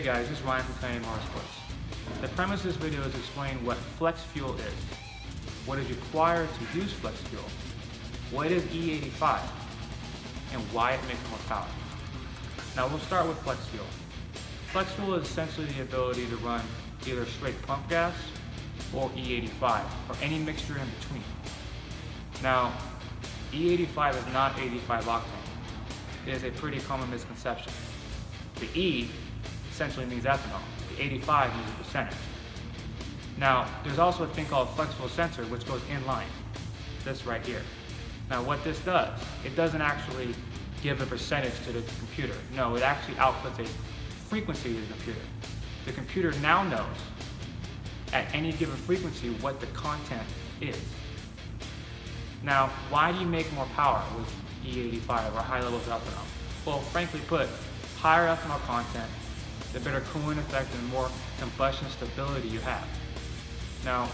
Hey guys, this is Ryan from Planet Motorsports. The premise of this video is to explain what flex fuel is, what is required to use flex fuel, what is E85, and why it makes more power. Now we'll start with flex fuel. Flex fuel is essentially the ability to run either straight pump gas or E85, or any mixture in between. Now, E85 is not 85 octane. It is a pretty common misconception. The E essentially means ethanol. The 85 means a percentage. Now, there's also a thing called flex fuel sensor, which goes in line. This right here. Now, what this does, it doesn't actually give a percentage to the computer. No, it actually outputs a frequency to the computer. The computer now knows at any given frequency what the content is. Now, why do you make more power with E85 or high levels of ethanol? Well, frankly put, higher ethanol content, the better cooling effect and more combustion stability you have. Now,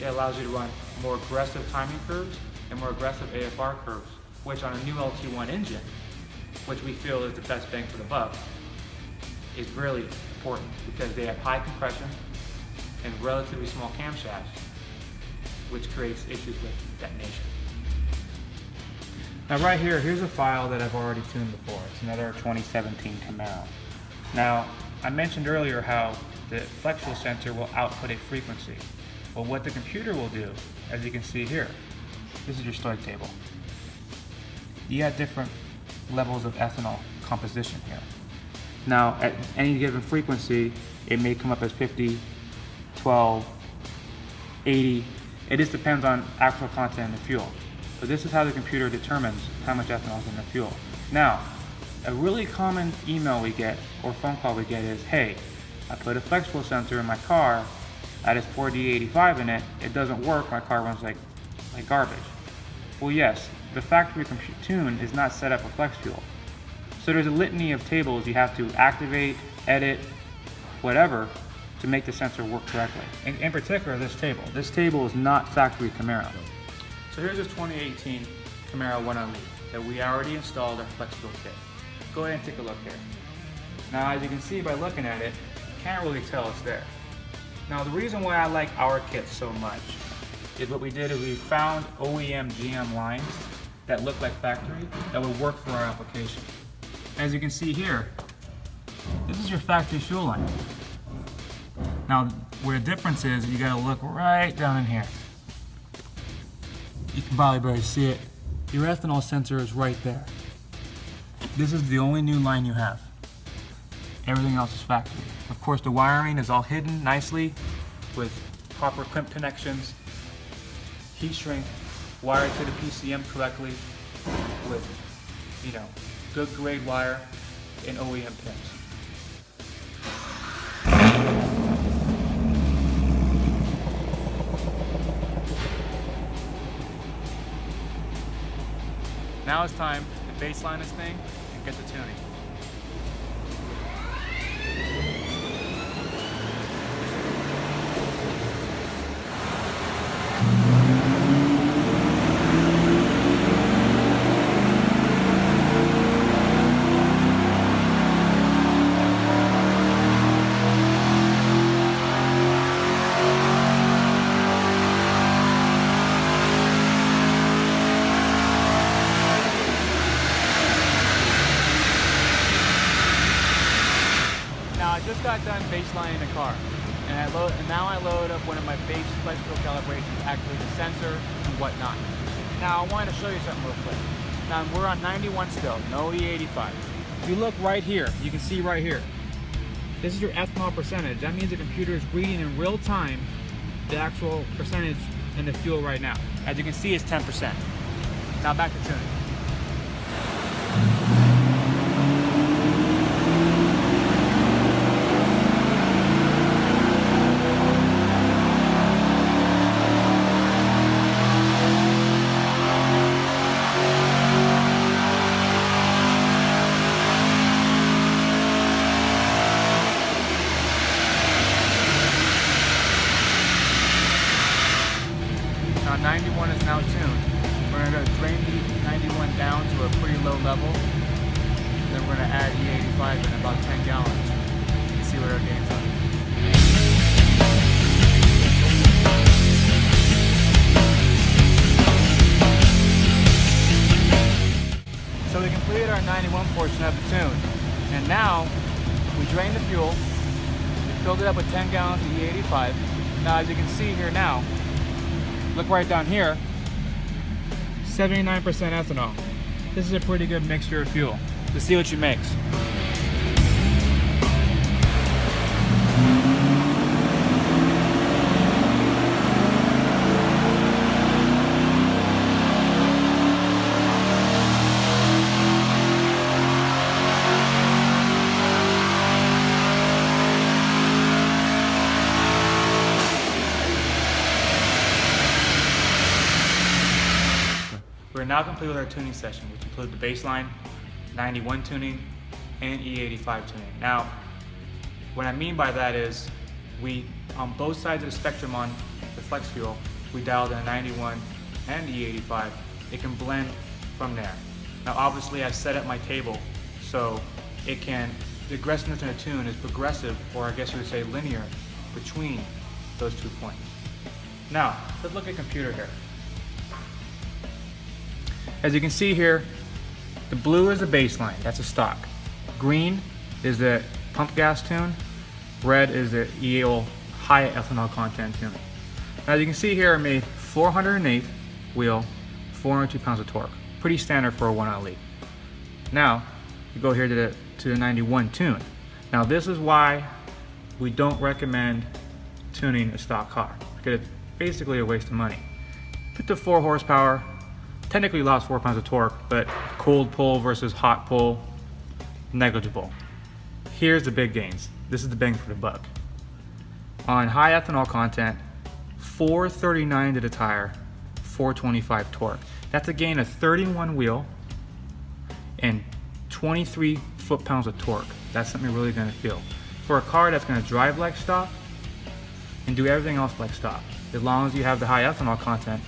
it allows you to run more aggressive timing curves and more aggressive AFR curves, which on a new LT1 engine, which we feel is the best bang for the buck, is really important because they have high compression and relatively small camshafts, which creates issues with detonation. Now right here, here's a file that I've already tuned before. It's another 2017 Camaro. Now, I mentioned earlier how the flex fuel sensor will output a frequency. Well, what the computer will do, as you can see here, this is your stoic table. You have different levels of ethanol composition here. Now, at any given frequency, it may come up as 50, 12, 80. It just depends on actual content in the fuel. So this is how the computer determines how much ethanol is in the fuel. Now, a really common email we get or phone call we get is, hey, I put a flex fuel sensor in my car, I just poured E85 in it, it doesn't work, my car runs like garbage. Well yes, the factory tune is not set up for flex fuel. So there's a litany of tables you have to activate, edit, whatever, to make the sensor work correctly. In particular, this table. This table is not factory Camaro. So here's this 2018 Camaro 1 Elite that we already installed our flex fuel kit. Go ahead and take a look here. Now, as you can see by looking at it, you can't really tell it's there. Now, the reason why I like our kit so much is what we did is we found OEM GM lines that look like factory that would work for our application. As you can see here, this is your factory fuel line. Now, where the difference is, you gotta look right down in here. You can probably barely see it. Your ethanol sensor is right there. This is the only new line you have. Everything else is factory. Of course, the wiring is all hidden nicely with proper crimp connections, heat shrink, wired to the PCM correctly with, good grade wire and OEM pins. Now it's time to baseline this thing and get the tuning. I just got done baselining the car, and now I load up one of my base flex fuel calibrations, actually the sensor and whatnot. Now I wanted to show you something real quick. Now we're on 91 still, no E85. If you look right here, you can see right here, this is your ethanol percentage. That means the computer is reading in real time the actual percentage in the fuel right now. As you can see, it's 10%. Now back to tuning. Now 91 is now tuned. We're going to drain the 91 down to a pretty low level. Then we're going to add E85 in about 10 gallons. see what our gains are. So we completed our 91 portion of the tune, and now we drained the fuel, we filled it up with 10 gallons of E85. Now as you can see here now, look right down here, 79% ethanol. This is a pretty good mixture of fuel. Let's see what she makes. We're now complete with our tuning session, which includes the baseline, 91 tuning, and E85 tuning. Now, what I mean by that is we, on both sides of the spectrum on the flex fuel, we dialed in a 91 and E85. It can blend from there. Now, obviously, I've set up my table so it can, the aggressiveness in a tune is progressive, or I guess you would say linear, between those 2 points. Now, let's look at computer here. As you can see here, the blue is the baseline, that's a stock. Green is the pump gas tune. Red is the EO high ethanol content tune. Now as you can see here, I made 408 wheel, 402 pounds of torque. Pretty standard for a 1-out-lead. Now, you go here to the 91 tune. Now this is why we don't recommend tuning a stock car, because it's basically a waste of money. Put the 4 horsepower, technically lost 4 pounds of torque, but cold pull versus hot pull, negligible. Here's the big gains. This is the bang for the buck. On high ethanol content, 439 to the tire, 425 torque. That's a gain of 31 wheel and 23 foot-pounds of torque. That's something you're really gonna feel. For a car that's gonna drive like stock and do everything else like stock, as long as you have the high ethanol content,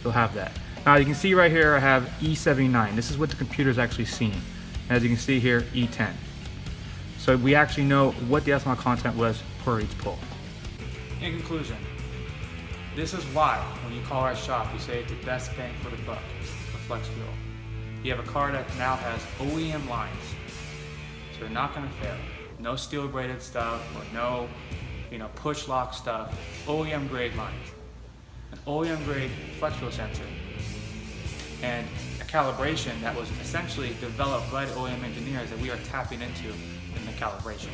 you'll have that. Now you can see right here I have E79. This is what the computer's actually seeing. As you can see here, E10. So we actually know what the ethanol content was per each pull. In conclusion, this is why when you call our shop, you say it's the best bang for the buck for flex fuel. You have a car that now has OEM lines, so they're not going to fail. No steel braided stuff or no, push lock stuff. OEM grade lines, an OEM grade flex fuel sensor, and a calibration that was essentially developed by the OEM engineers that we are tapping into in the calibration.